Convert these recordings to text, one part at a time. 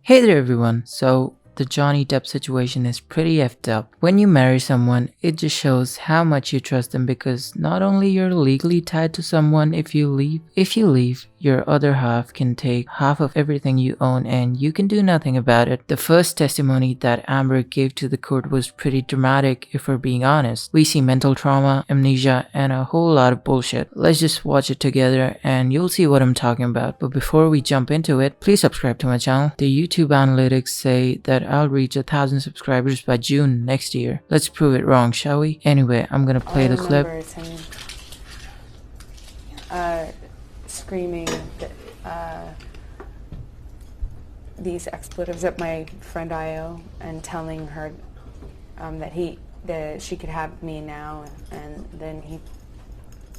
Hey there everyone, so the Johnny Depp situation is pretty effed up. When you marry someone, it just shows how much you trust them because not only you're legally tied to someone if you leave, your other half can take half of everything you own and you can do nothing about it. The first testimony that Amber gave to the court was pretty dramatic if we're being honest. We see mental trauma, amnesia, and a whole lot of bullshit. Let's just watch it together and you'll see what I'm talking about. But before we jump into it, please subscribe to my channel. The YouTube analytics say that I'll reach 1,000 subscribers by June next year. Let's prove it wrong, shall we? Anyway, I'm gonna play the clip. Screaming these expletives at my friend Io and telling her that she could have me now, and then he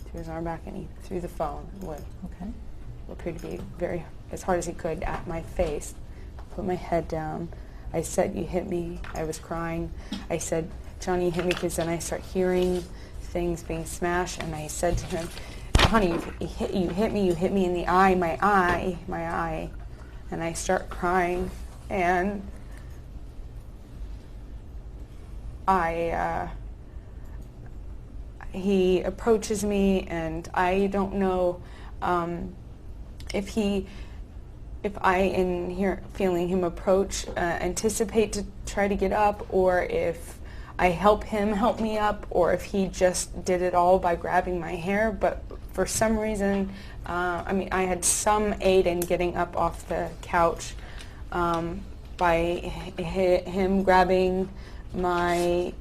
threw his arm back and he threw the phone, what appeared to be very as hard as he could at my face. Put my head down. I said, "You hit me." I was crying. I said, "Johnny, you hit me," because then I start hearing things being smashed, and I said to him, "Honey, you hit me in the eye, my eye," and I start crying, and he approaches me, and I don't know if I, in here feeling him approach, anticipate to try to get up, or if I help him help me up, or if he just did it all by grabbing my hair. But for some reason, I had some aid in getting up off the couch by him grabbing my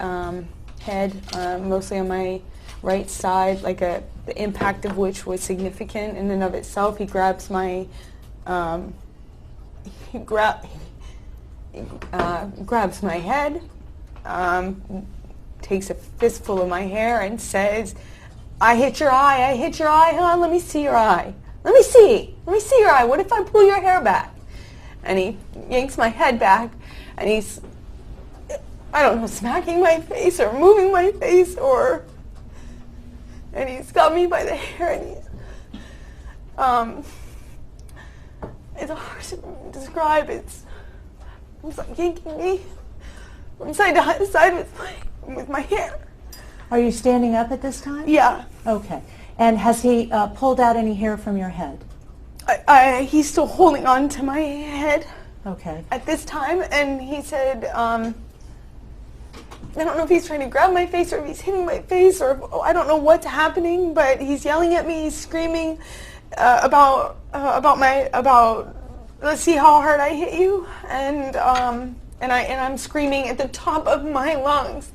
head, mostly on my right side, the impact of which was significant in and of itself. He grabs my grabs my head, takes a fistful of my hair and says, I hit your eye, huh? Let me see your eye. Let me see your eye. What if I pull your hair back?" And he yanks my head back, and he's, I don't know, smacking my face or moving my face, and he's got me by the hair, and it's hard to describe. It's like yanking me from side to side with my hair. Are you standing up at this time? Yeah. Okay. And has he pulled out any hair from your head? He's still holding on to my head. Okay. At this time, and he said, I don't know if he's trying to grab my face or if he's hitting my face, or I don't know what's happening, but he's yelling at me, he's screaming about let's see how hard I hit you, and I'm screaming at the top of my lungs.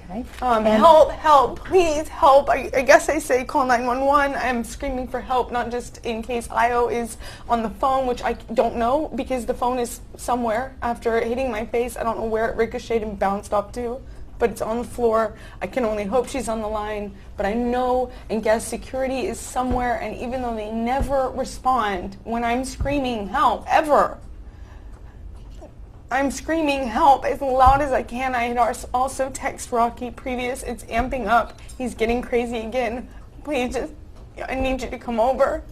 Okay. Help, please, help. I guess I say call 911. I'm screaming for help, not just in case Io is on the phone, which I don't know because the phone is somewhere after hitting my face. I don't know where it ricocheted and bounced off to, but it's on the floor. I can only hope she's on the line, but I know and guess security is somewhere, and even though they never respond when I'm screaming help, ever, I'm screaming help as loud as I can. I had also text Rocky previous. It's amping up. He's getting crazy again. Please, I need you to come over,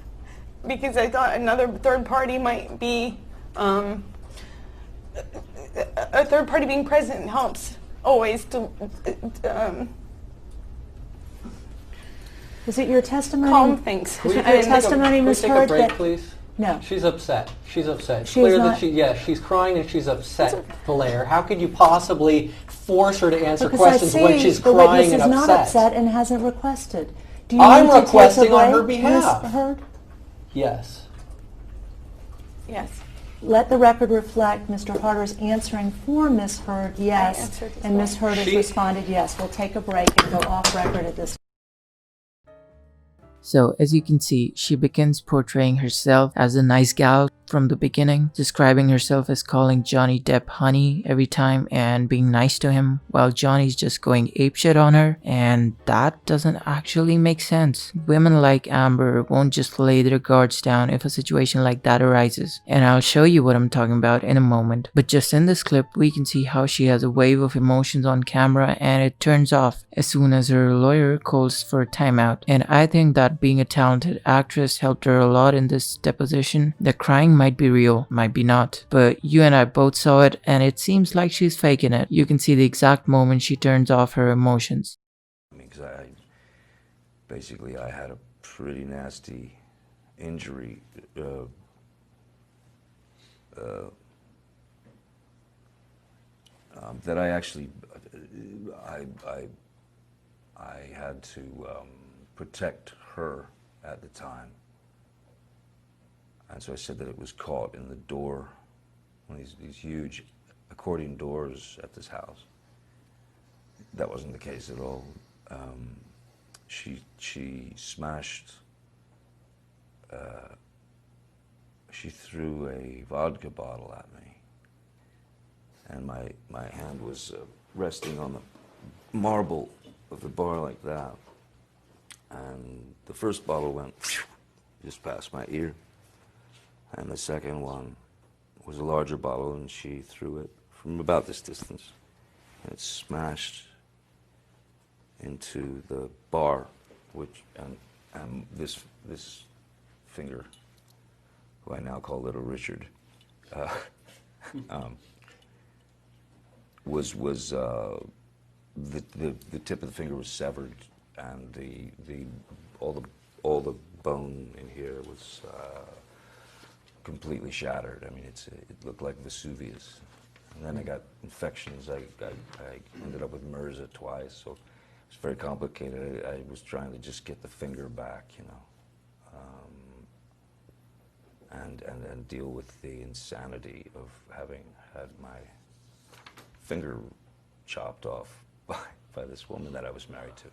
because I thought another third party might be, a third party being present helps always to, Is it your testimony? calm things. Is it your testimony, Ms. Can we Hurd? take a break, please? No. She's upset. She's upset. She's Clear not- that she's crying and she's upset, Blair. How could you possibly force her to answer Because questions I see when she's the crying witness and is not upset and hasn't requested. Do you I'm need to take a requesting on her break, behalf. Ms. Hurd? Yes. Yes. Let the record reflect Mr. Harder's answering for Ms. Hurd, yes, answered as and well. Ms. Hurd has She- responded yes. We'll take a break and go off record at this. So as you can see, she begins portraying herself as a nice gal from the beginning, describing herself as calling Johnny Depp honey every time and being nice to him while Johnny's just going apeshit on her, and that doesn't actually make sense. Women like Amber won't just lay their guards down if a situation like that arises, and I'll show you what I'm talking about in a moment. But just in this clip, we can see how she has a wave of emotions on camera and it turns off as soon as her lawyer calls for a timeout, and I think that that being a talented actress helped her a lot in this deposition. The crying might be real, might be not, but you and I both saw it and it seems like she's faking it. You can see the exact moment she turns off her emotions. Because basically I had a pretty nasty injury that I actually I had to protect her at the time, and so I said that it was caught in the door, one of these huge accordion doors at this house. That wasn't the case at all. She smashed. She threw a vodka bottle at me, and my hand was resting on the marble of the bar like that, and the first bottle went just past my ear, and the second one was a larger bottle, and she threw it from about this distance, and it smashed into the bar, and this finger, who I now call Little Richard, was the tip of the finger was severed, and all the bone in here was completely shattered. I mean, it looked like Vesuvius. And then I got infections. I ended up with MRSA twice, so it's very complicated. I was trying to just get the finger back, you know, and deal with the insanity of having had my finger chopped off by this woman that I was married to.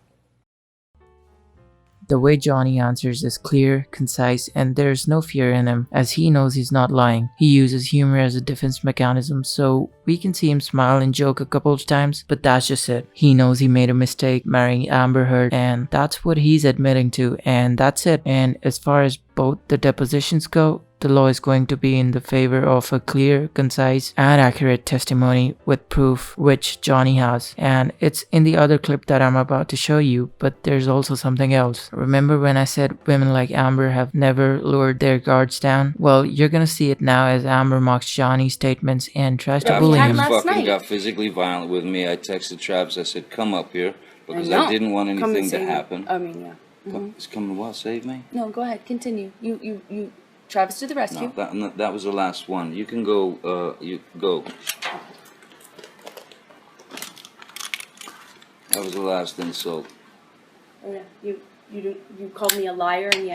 The way Johnny answers is clear, concise, and there's no fear in him, as he knows he's not lying. He uses humor as a defense mechanism, so we can see him smile and joke a couple of times, but that's just it. He knows he made a mistake marrying Amber Heard, and that's what he's admitting to, and that's it. And as far as both the depositions go, the law is going to be in the favor of a clear, concise, and accurate testimony with proof, which Johnny has. And it's in the other clip that I'm about to show you, but there's also something else. Remember when I said women like Amber have never lowered their guards down? Well, you're gonna see it now as Amber mocks Johnny's statements and tries to bully him. Fucking got physically violent with me. I texted Travis. I said, "Come up here," because I didn't want anything to happen. I mean, yeah. It's coming. What? Save me? No, go ahead. Continue. You. Travis to the rescue. No, that was the last one. You can go. You go. That was the last insult. Oh yeah. You called me a liar, and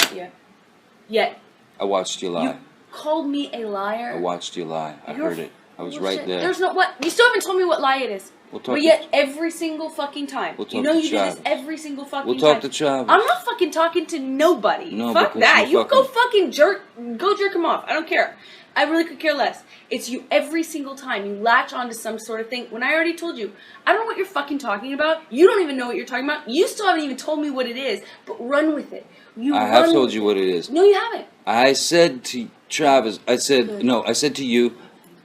yet. I watched you lie. You called me a liar. I watched you lie. I heard it. I was right there. There's no what. You still haven't told me what lie it is. But yet, every single fucking time. You know you do this every single fucking time. We'll talk to Travis. I'm not fucking talking to nobody. No, fuck that. You go fucking jerk him off. I don't care. I really could care less. It's you every single time. You latch onto some sort of thing. When I already told you, I don't know what you're fucking talking about. You don't even know what you're talking about. You still haven't even told me what it is. But run with it. I have told you what it is. No, you haven't. I said to Travis, I said to you,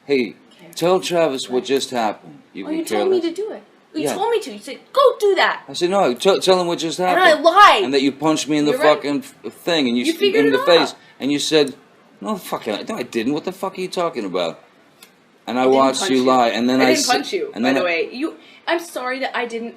hey, tell Travis what just happened. You told me to do it. You told me to. You said, go do that. I said, no, tell him what just happened. And I lied. And that you punched me in the fucking thing. And you figured in it the face. out. And you said, no, I didn't. What the fuck are you talking about? And I watched you lie. And then I didn't punch you, by the way. I'm sorry that I didn't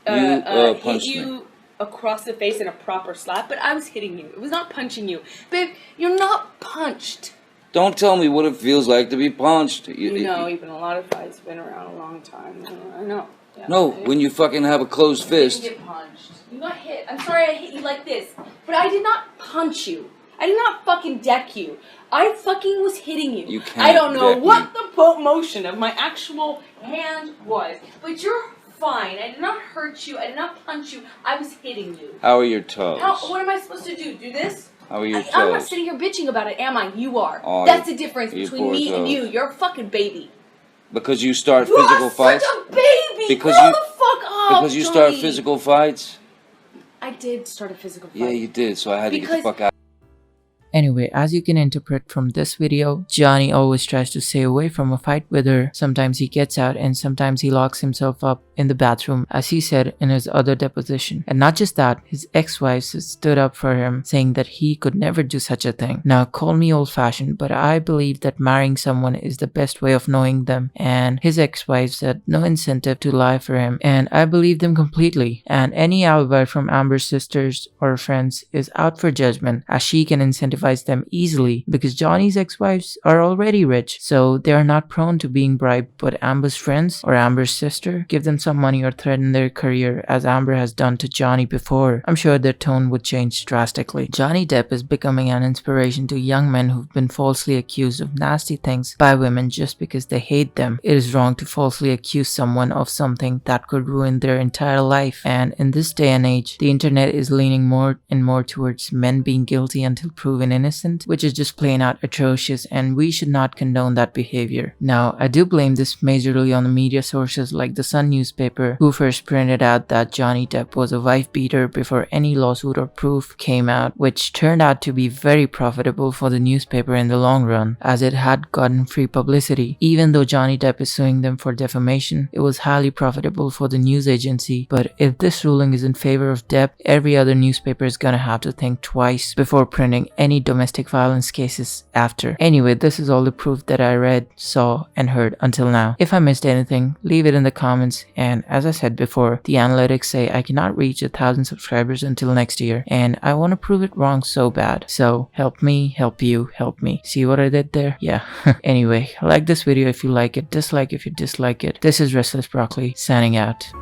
hit you across the face in a proper slap, but I was hitting you. It was not punching you. Babe, you're not punched. Don't tell me what it feels like to be punched. You know, even a lot of fights been around a long time. I know. Yeah, no, when you fucking have a closed fist. You didn't get punched. You got hit. I'm sorry I hit you like this, but I did not punch you. I did not fucking deck you. I fucking was hitting you. You can't I don't know what me. the motion of my actual hand was, but you're fine. I did not hurt you. I did not punch you. I was hitting you. How are your toes? What am I supposed to do? Do this? How are your toes? I'm not sitting here bitching about it, am I? You are. Oh, that's the difference between me and you. You're a fucking baby. Because you start physical fights? You're such a baby! Because Grow the fuck up, Because you start physical fights? I did start a physical fight. Yeah, you did, so I had to get the fuck out. Anyway, as you can interpret from this video, Johnny always tries to stay away from a fight with her. Sometimes he gets out and sometimes he locks himself up in the bathroom, as he said in his other deposition. And not just that, his ex-wives stood up for him, saying that he could never do such a thing. Now, call me old-fashioned, but I believe that marrying someone is the best way of knowing them, and his ex-wives had no incentive to lie for him, and I believe them completely. And any alibi from Amber's sisters or friends is out for judgment, as she can incentivize them easily because Johnny's ex-wives are already rich, so they are not prone to being bribed. But Amber's friends or Amber's sister give them some money or threaten their career, as Amber has done to Johnny before. I'm sure their tone would change drastically. Johnny Depp is becoming an inspiration to young men who've been falsely accused of nasty things by women just because they hate them. It is wrong to falsely accuse someone of something that could ruin their entire life, and in this day and age, the internet is leaning more and more towards men being guilty until proven innocent, which is just plain out atrocious, and we should not condone that behavior. Now, I do blame this majorly on the media sources like the Sun newspaper, who first printed out that Johnny Depp was a wife beater before any lawsuit or proof came out, which turned out to be very profitable for the newspaper in the long run, as it had gotten free publicity. Even though Johnny Depp is suing them for defamation, it was highly profitable for the news agency. But if this ruling is in favor of Depp, every other newspaper is gonna have to think twice before printing any domestic violence cases after. Anyway, this is all the proof that I read, saw, and heard until now. If I missed anything, leave it in the comments. And as I said before, the analytics say I cannot reach 1,000 subscribers until next year, and I want to prove it wrong so bad. So help me, help you, help me. See what I did there? Yeah. Anyway, like this video if you like it, dislike if you dislike it. This is Restless Broccoli, signing out.